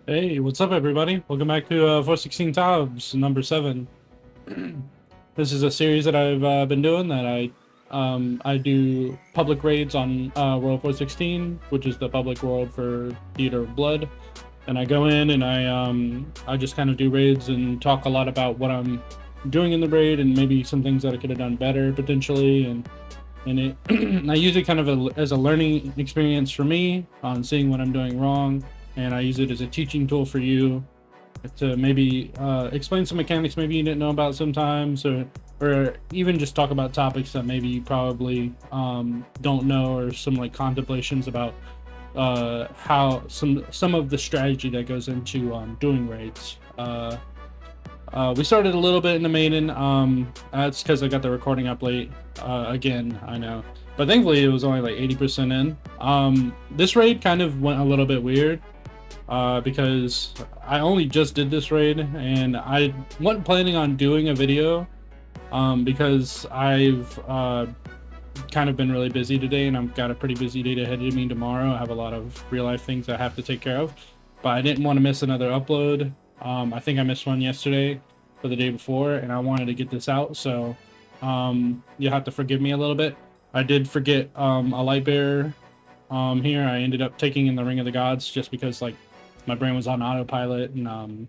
Hey, what's up, everybody? Welcome back to 416 Tabs, number 7. This is a series that I've been doing that I do public raids on World 416, which is the public world for Theater of Blood. And I go in and I just kind of do raids and talk a lot about what I'm doing in the raid and maybe some things that I could have done better potentially. And it I use it kind of as a learning experience for me on seeing what I'm doing wrong, and I use it as a teaching tool for you to maybe explain some mechanics maybe you didn't know about sometimes, or even just talk about topics that maybe you probably don't know, or some like contemplations about how some of the strategy that goes into doing raids. We started a little bit in the maiden. That's because I got the recording up late. Again, I know, but thankfully it was only like 80% in. This raid kind of went a little bit weird because I only just did this raid and I wasn't planning on doing a video because I've kind of been really busy today and I've got a pretty busy day ahead of me tomorrow. I have a lot of real life things I have to take care of, but I didn't want to miss another upload. I think I missed one yesterday for the day before, and I wanted to get this out, so you have to forgive me a little bit. I did forget a light bearer here. I ended up taking in the Ring of the Gods just because like my brain was on autopilot, and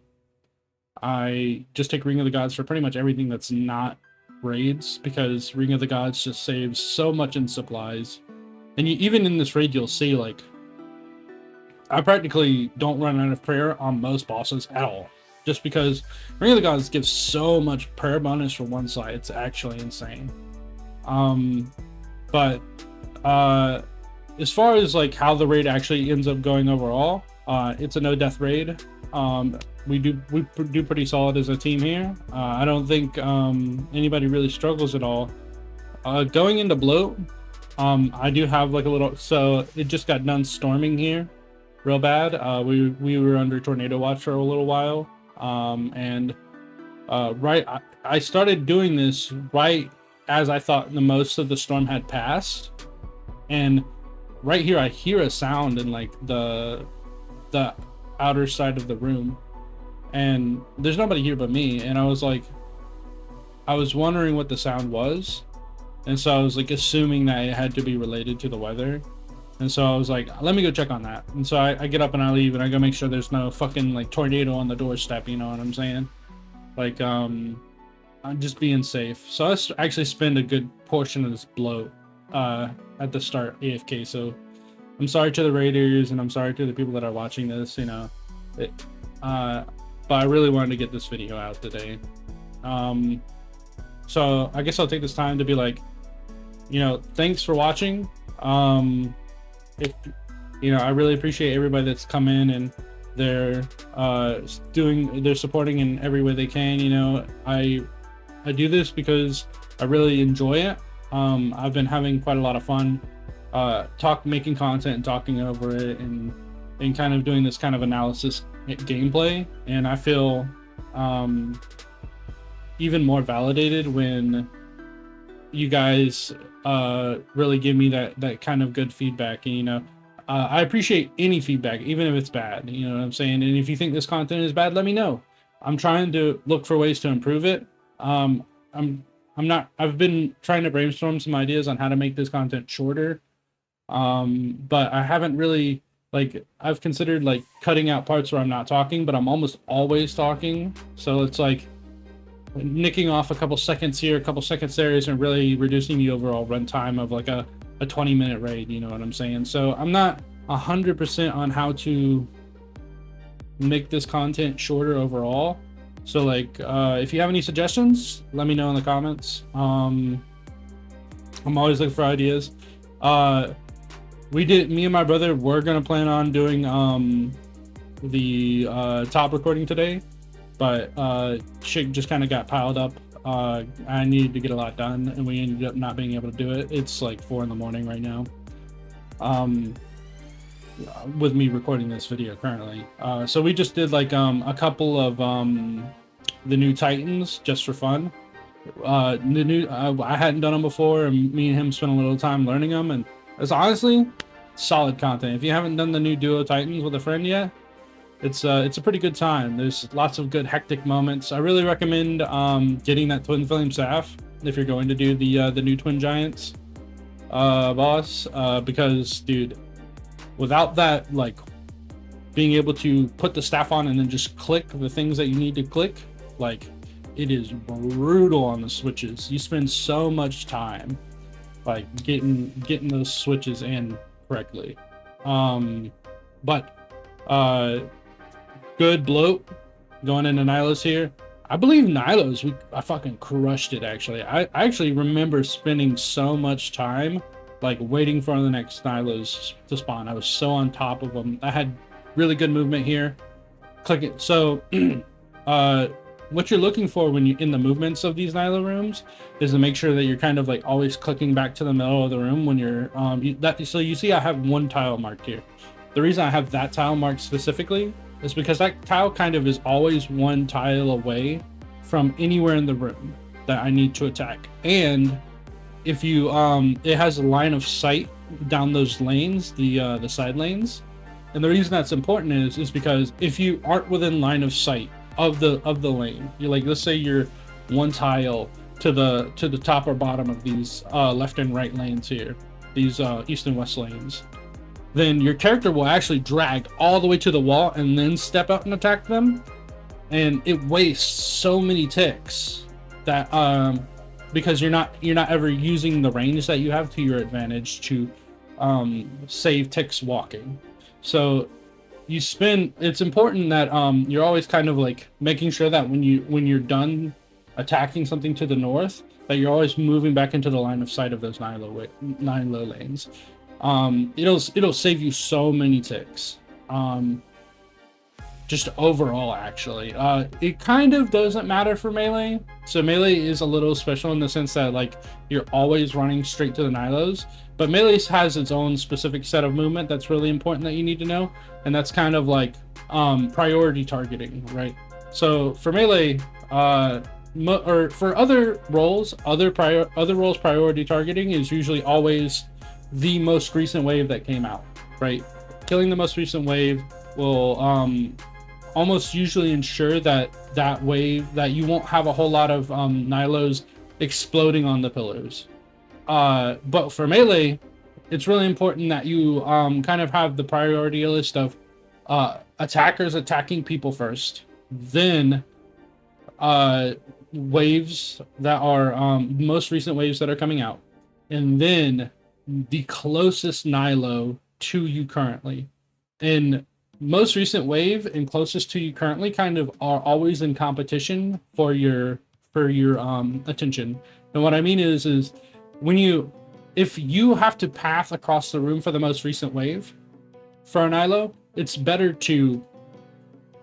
I just take Ring of the Gods for pretty much everything that's not raids, because Ring of the Gods just saves so much in supplies. And even in this raid, you'll see like I practically don't run out of prayer on most bosses at all, just because Ring of the Gods gives so much prayer bonus for one side. It's actually insane. But as far as like how the raid actually ends up going overall, it's a no death raid. We do pretty solid as a team here. I don't think anybody really struggles at all. Going into bloat, I do have like a little. So it just got done storming here, real bad. We were under tornado watch for a little while, and I started doing this right as I thought the most of the storm had passed, and right here I hear a sound in like the outer side of the room, and there's nobody here but me, and I was wondering what the sound was, and so I was like assuming that it had to be related to the weather. And so I was like, let me go check on that. And so I get up and I leave and I go make sure there's no fucking like tornado on the doorstep, you know what I'm saying? Like, I'm just being safe. So I actually spend a good portion of this bloat at the start AFK. So I'm sorry to the raiders and I'm sorry to the people that are watching this, you know. But I really wanted to get this video out today. So I guess I'll take this time to be like, you know, thanks for watching. If you know, I really appreciate everybody that's come in and they're supporting in every way they can. You know, I do this because I really enjoy it. I've been having quite a lot of fun making content and talking over it, and kind of doing this kind of analysis gameplay, and I feel even more validated when you guys really give me that kind of good feedback. And you know, I appreciate any feedback, even if it's bad, you know what I'm saying? And if you think this content is bad, let me know. I'm trying to look for ways to improve it. I've been trying to brainstorm some ideas on how to make this content shorter, but I haven't really, like, I've considered like cutting out parts where I'm not talking, but I'm almost always talking, so it's like nicking off a couple seconds here, a couple seconds there isn't really reducing the overall runtime of like a 20-minute raid, you know what I'm saying? So I'm not 100% on how to make this content shorter overall. So like, if you have any suggestions, let me know in the comments. I'm always looking for ideas. Me and my brother were gonna plan on doing the top recording today, but shit just kind of got piled up. I needed to get a lot done, and we ended up not being able to do it. It's like 4 in the morning right now, with me recording this video currently. So we just did like a couple of the new Titans just for fun. I hadn't done them before, and me and him spent a little time learning them, and it's honestly solid content. If you haven't done the new Duo Titans with a friend yet, it's a pretty good time. There's lots of good hectic moments. I really recommend getting that Twin Flame Staff if you're going to do the new Twin Giants boss, because dude, without that, like, being able to put the staff on and then just click the things that you need to click, like, it is brutal on the switches. You spend so much time like getting those switches in correctly. But good bloat going into Nylos here. I believe Nylos, I fucking crushed it actually. I actually remember spending so much time like waiting for the next Nylos to spawn. I was so on top of them. I had really good movement here. Click it. So what you're looking for when you in the movements of these Nylo rooms is to make sure that you're kind of like always clicking back to the middle of the room when you're so you see I have one tile marked here. The reason I have that tile marked specifically is because that tile kind of is always one tile away from anywhere in the room that I need to attack. And if you it has a line of sight down those lanes, the side lanes. And the reason that's important is because if you aren't within line of sight of the lane, you're like, let's say you're one tile to the top or bottom of these left and right lanes here, these east and west lanes, then your character will actually drag all the way to the wall and then step up and attack them, and it wastes so many ticks that because you're not ever using the range that you have to your advantage to save ticks walking. So it's important that you are always kind of like making sure that when you're done attacking something to the north, that you're always moving back into the line of sight of those Nylo lanes. It'll save you so many ticks. Just overall, actually, it kind of doesn't matter for melee. So melee is a little special in the sense that like you're always running straight to the Nylos, but melee has its own specific set of movement that's really important that you need to know, and that's kind of like priority targeting, right? So for melee, or for other roles, other roles, priority targeting is usually always the most recent wave that came out, right? Killing the most recent wave will almost usually ensure that wave, that you won't have a whole lot of Nylos exploding on the pillars. But for melee, it's really important that you kind of have the priority list of attackers attacking people first, then waves that are most recent waves that are coming out, and then the closest Nylo to you currently. And most recent wave and closest to you currently kind of are always in competition for your attention. And what I mean is if you have to path across the room for the most recent wave for a Nylo, it's better to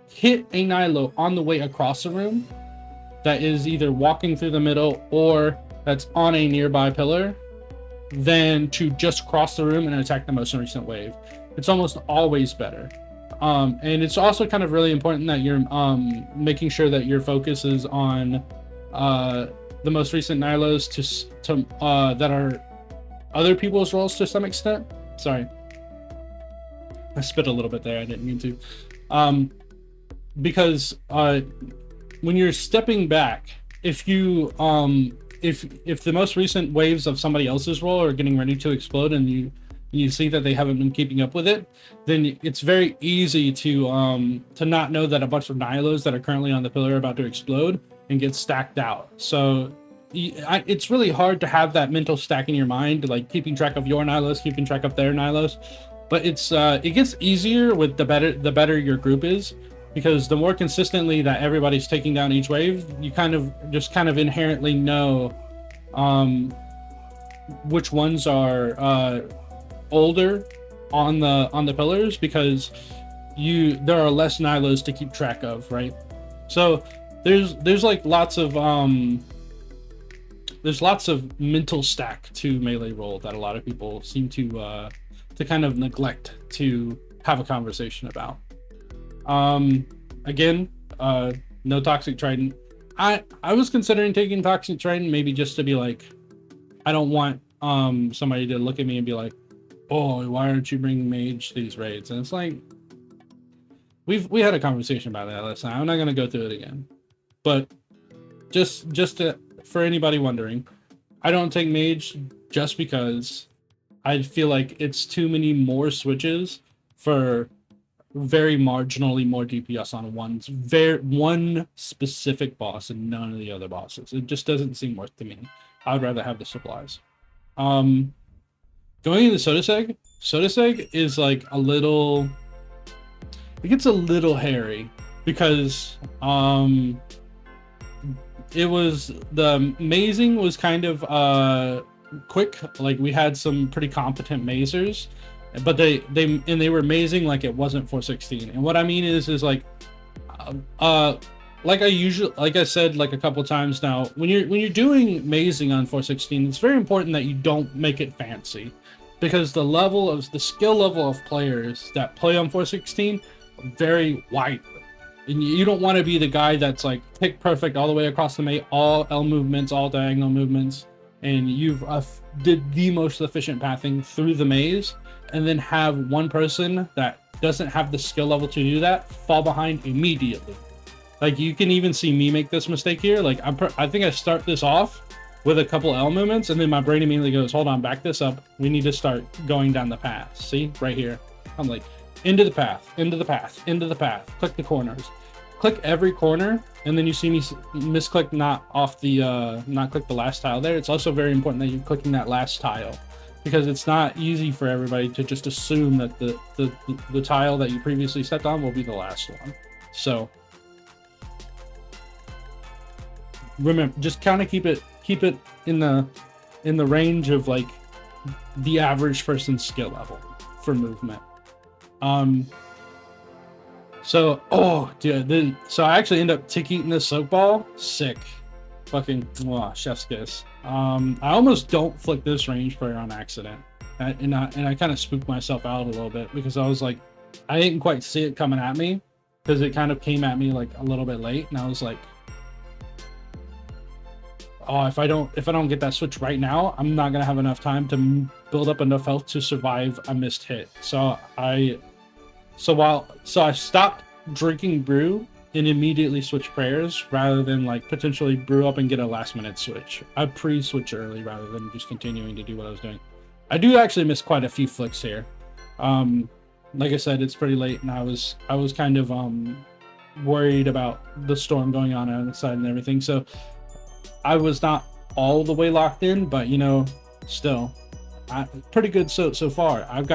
hit a Nylo on the way across the room that is either walking through the middle or that's on a nearby pillar than to just cross the room and attack the most recent wave. It's almost always better. And it's also kind of really important that you're making sure that your focus is on the most recent Nylos to that are other people's roles to some extent. Sorry, I spit a little bit there. I didn't mean to. Because when you're stepping back, if you if the most recent waves of somebody else's role are getting ready to explode and you see that they haven't been keeping up with it, then it's very easy to not know that a bunch of Nylos that are currently on the pillar are about to explode and get stacked out. So it's really hard to have that mental stack in your mind, like keeping track of your Nylos, keeping track of their Nylos. But it gets easier with the better your group is, because the more consistently that everybody's taking down each wave, you kind of inherently know which ones are older on the pillars, because there are less Nylos to keep track of, right? So there's like lots of mental stack to melee role that a lot of people seem to kind of neglect to have a conversation about. Again, no Toxic Trident. I was considering taking Toxic Trident, maybe just to be like, I don't want somebody to look at me and be like, oh, why aren't you bringing mage these raids? And it's like, we had a conversation about that last night. I'm not gonna go through it again, but for anybody wondering, I don't take mage just because I feel like it's too many more switches for very marginally more DPS on one specific boss and none of the other bosses. It just doesn't seem worth to me. I would rather have the supplies. Going into Sotoseg is like a little. It gets a little hairy because it was the mazing was kind of quick. Like we had some pretty competent mazers, but they were mazing like it wasn't 416. And what I mean is like like I said like a couple times now, when you're doing mazing on 416, it's very important that you don't make it fancy, because the skill level of players that play on 416 very wide. And you don't want to be the guy that's like pick perfect all the way across the map, all L movements, all diagonal movements, and you've did the most efficient pathing through the maze, and then have one person that doesn't have the skill level to do that fall behind immediately. Like you can even see me make this mistake here. Like I think I start this off with a couple L movements, and then my brain immediately goes, hold on, back this up. We need to start going down the path. See, right here. I'm like, into the path, into the path, into the path. Click the corners. Click every corner, and then you see me misclick not click the last tile there. It's also very important that you're clicking that last tile, because it's not easy for everybody to just assume that the tile that you previously stepped on will be the last one. So remember, just kind of keep it in the range of like the average person's skill level for movement. So I actually end up tick eating this soak ball. Sick. Fucking chef's kiss. I almost don't flick this range prayer on accident. And I kind of spooked myself out a little bit, because I was like, I didn't quite see it coming at me, because it kind of came at me like a little bit late, and I was like, oh, if I don't get that switch right now, I'm not gonna have enough time to build up enough health to survive a missed hit. So I stopped drinking brew and immediately switched prayers, rather than like potentially brew up and get a last minute switch. I pre-switch early rather than just continuing to do what I was doing. I do actually miss quite a few flicks here. Like I said, it's pretty late, and I was kind of worried about the storm going on outside and everything. So I was not all the way locked in, but still, pretty good so far. I'm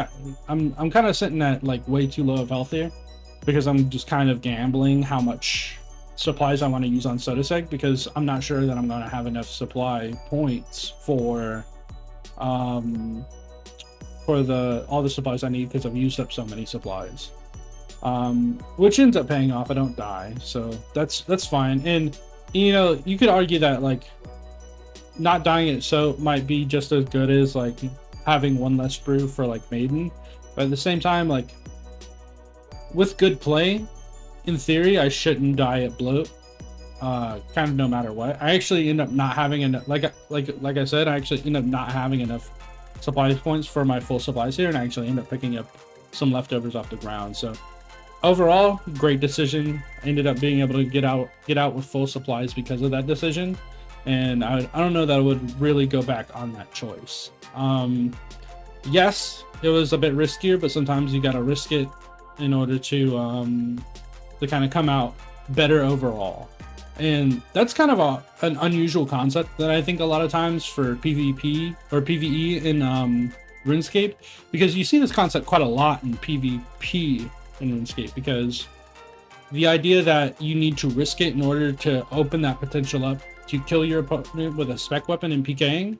kind of sitting at like way too low of health here, because I'm just kind of gambling how much supplies I want to use on Sotoseg, because I'm not sure that I'm going to have enough supply points for all the supplies I need, because I've used up so many supplies, which ends up paying off. I don't die, so that's fine. And you could argue that like not dying at so might be just as good as like having one less brew for like maiden, but at the same time, like with good play, in theory I shouldn't die at bloat, kind of no matter what. I actually end up not having enough, like I said, I actually end up not having enough supply points for my full supplies here, and I actually end up picking up some leftovers off the ground. So overall, great decision. I ended up being able to get out with full supplies because of that decision, and I don't know that I would really go back on that choice. Yes, it was a bit riskier, but sometimes you gotta risk it in order to kind of come out better overall. And that's kind of an unusual concept that I think a lot of times for PvP or PvE in RuneScape, because you see this concept quite a lot in PvP in RuneScape, because the idea that you need to risk it in order to open that potential up to kill your opponent with a spec weapon in PKing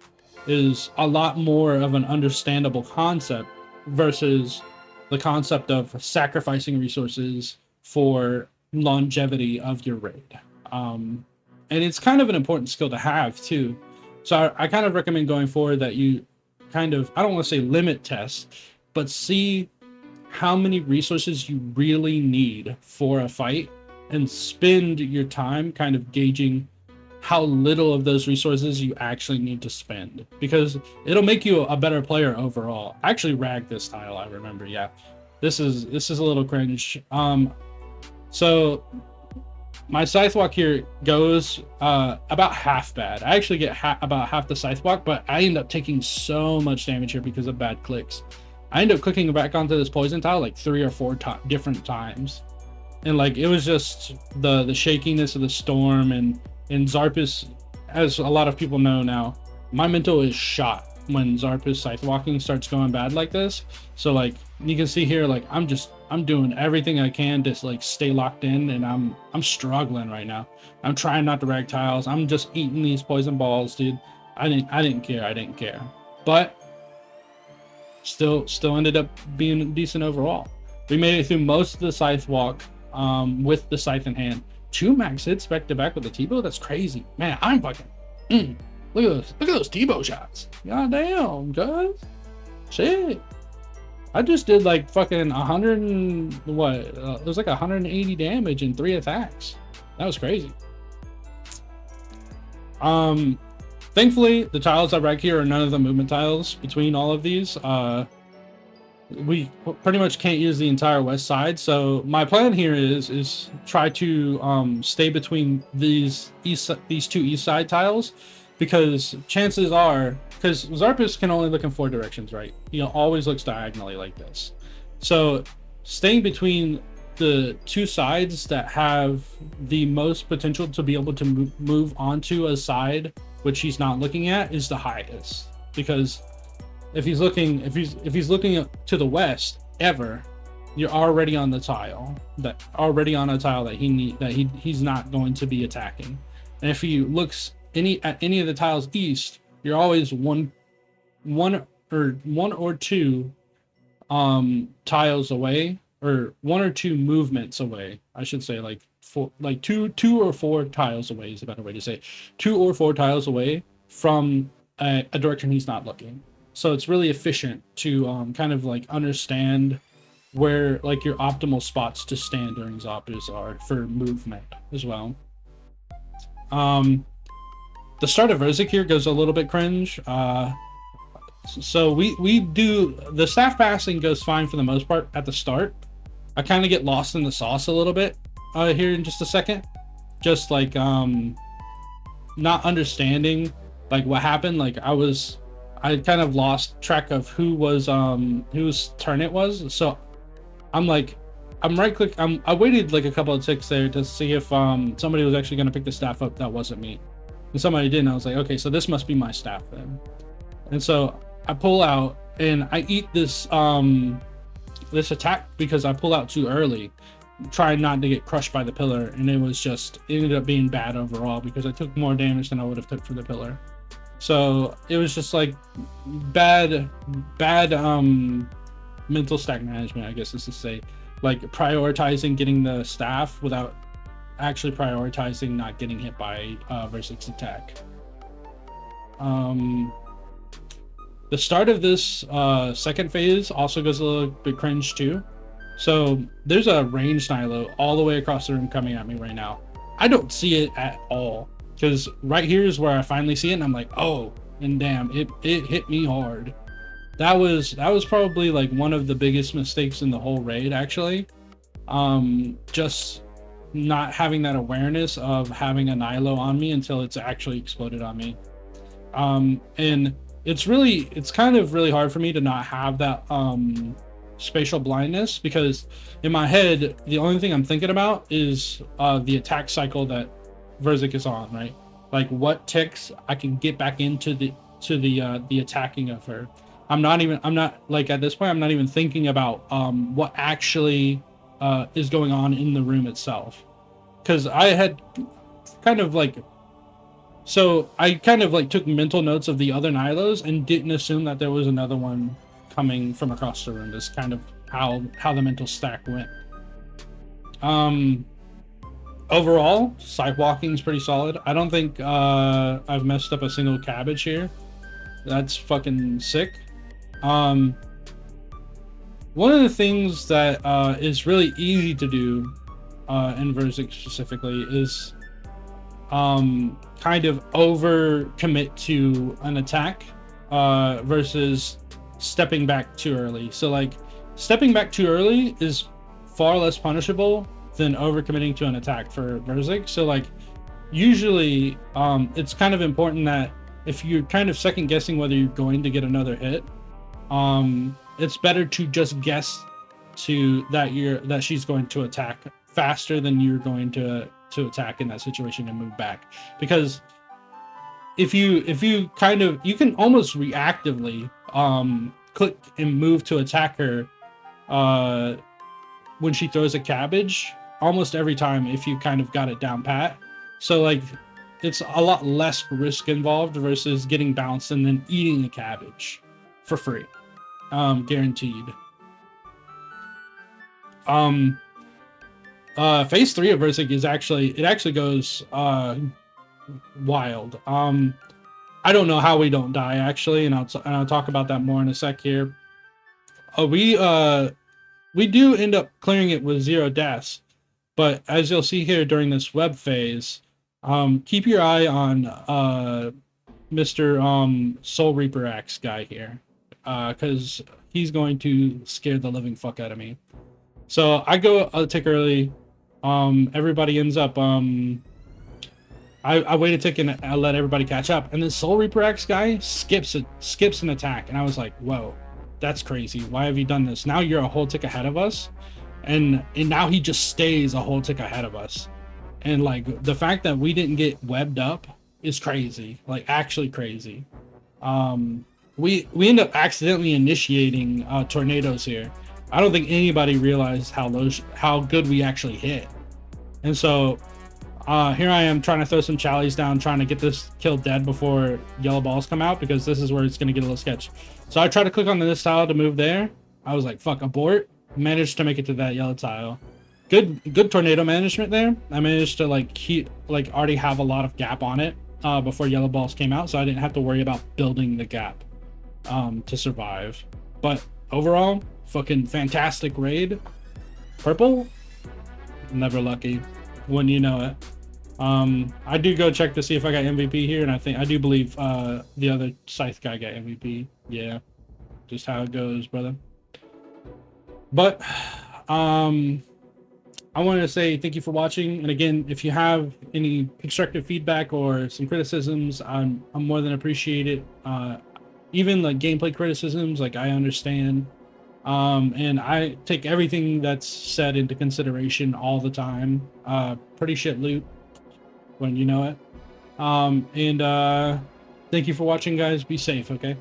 is a lot more of an understandable concept versus the concept of sacrificing resources for longevity of your raid. And it's kind of an important skill to have too. So I kind of recommend going forward that you kind of, I don't want to say limit test, but see how many resources you really need for a fight, and spend your time kind of gauging how little of those resources you actually need to spend, because it'll make you a better player overall. I actually ragged this tile, I remember. Yeah, this is a little cringe. So my scythe walk here goes about half bad. I actually get about half the scythe walk, but I end up taking so much damage here because of bad clicks. I end up clicking back onto this poison tile like 3 or 4 different times, and like it was just the shakiness of the storm. And Xarpus, as a lot of people know now, my mental is shot when Xarpus scythe walking starts going bad like this. So like you can see here, like I'm doing everything I can to like stay locked in, and I'm struggling right now. I'm trying not to rag tiles. I'm just eating these poison balls, dude. I didn't care. But still ended up being decent overall. We made it through most of the scythe walk with the scythe in hand. 2 max hits back to back with the T-bow. That's crazy, man. I'm fucking look at those T-bow shots. God damn, guys. Shit. I just did like fucking 100 and what? It was like 180 damage in 3 attacks. That was crazy. Thankfully, the tiles I rag here are none of the movement tiles between all of these. We pretty much can't use the entire west side, so my plan here is try to stay between these 2 east side tiles, because chances are, because Xarpus can only look in 4 directions, right? He always looks diagonally like this. So staying between the 2 sides that have the most potential to be able to move onto a side which he's not looking at is the highest, because if he's looking to the west ever, you're already on the tile that he's not going to be attacking. And if he looks at any of the tiles east, you're always one or two tiles away, or 1 or 2 movements away, I should say, like 2 or 4 tiles away is a better way to say it. 2 or 4 tiles away from a direction he's not looking. So it's really efficient to kind of like understand where like your optimal spots to stand during Xarpus are for movement as well. The start of Verzik here goes a little bit cringe. So we do the staff passing goes fine for the most part at the start. I kind of get lost in the sauce a little bit here in just a second, just like not understanding like what happened. Like I kind of lost track of whose turn it was. So I'm right click. I waited like a couple of ticks there to see if somebody was actually going to pick the staff up. That wasn't me, and somebody didn't. I was like, okay, so this must be my staff then. And so I pull out and I eat this this attack because I pull out too early, trying not to get crushed by the pillar, and it ended up being bad overall because I took more damage than I would have took for the pillar. So it was just like bad mental stack management, I guess is to say, like prioritizing getting the staff without actually prioritizing not getting hit by Verzik's attack. The start of this second phase also goes a little bit cringe too. So there's a ranged Nihilo all the way across the room coming at me right now. I don't see it at all, because right here is where I finally see it, and I'm like, oh, and damn, it hit me hard. That was probably like one of the biggest mistakes in the whole raid, actually. Just not having that awareness of having a Nihilo on me until it's actually exploded on me. And it's kind of really hard for me to not have that spatial blindness, because in my head the only thing I'm thinking about is the attack cycle that Verzik is on, right? Like what ticks I can get back into the attacking of her. I'm not like at this point I'm not even thinking about what actually is going on in the room itself, because I had kind of like took mental notes of the other Nihilos and didn't assume that there was another one coming from across the room. That's kind of how the mental stack went. Overall, side walking is pretty solid. I don't think I've messed up a single cabbage here. That's fucking sick. One of the things that is really easy to do in Verzik specifically is kind of over commit to an attack versus stepping back too early. So like stepping back too early is far less punishable than overcommitting to an attack for Verzik. So like usually it's kind of important that if you're kind of second guessing whether you're going to get another hit, it's better to just guess that she's going to attack faster than you're going to attack in that situation and move back. Because if you kind of, you can almost reactively click and move to attack her when she throws a cabbage almost every time if you kind of got it down pat. So like it's a lot less risk involved versus getting bounced and then eating a cabbage for free, guaranteed. Phase 3 of Verzik is actually goes wild. I don't know how we don't die actually, and I'll talk about that more in a sec here. We do end up clearing it with 0 deaths, but as you'll see here during this web phase, keep your eye on Mr. Soul Reaper Axe guy here, because he's going to scare the living fuck out of me. So I go a tick early. Everybody ends up I wait a tick and I let everybody catch up, and then Soul Reaper Axe guy skips an attack, and I was like, whoa, that's crazy. Why have you done this? Now you're a whole tick ahead of us, and now he just stays a whole tick ahead of us. And like the fact that we didn't get webbed up is crazy, like actually crazy. We end up accidentally initiating tornadoes here. I don't think anybody realized how good we actually hit. And so here I am trying to throw some challies down, trying to get this kill dead before yellow balls come out, because this is where it's going to get a little sketch. So I try to click on this tile to move there. I was like, fuck, abort. Managed to make it to that yellow tile. Good tornado management there. I managed to like already have a lot of gap on it before yellow balls came out, so I didn't have to worry about building the gap to survive. But overall, fucking fantastic raid. Purple, never lucky, when you know it. I do go check to see if I got MVP here, and I do believe the other Scythe guy got MVP. Yeah, just how it goes, brother. But I wanted to say thank you for watching, and again, if you have any constructive feedback or some criticisms, I'm more than appreciate it. Even like gameplay criticisms, like I understand, and I take everything that's said into consideration all the time. Pretty shit loot when you know it. And thank you for watching, guys. Be safe, okay?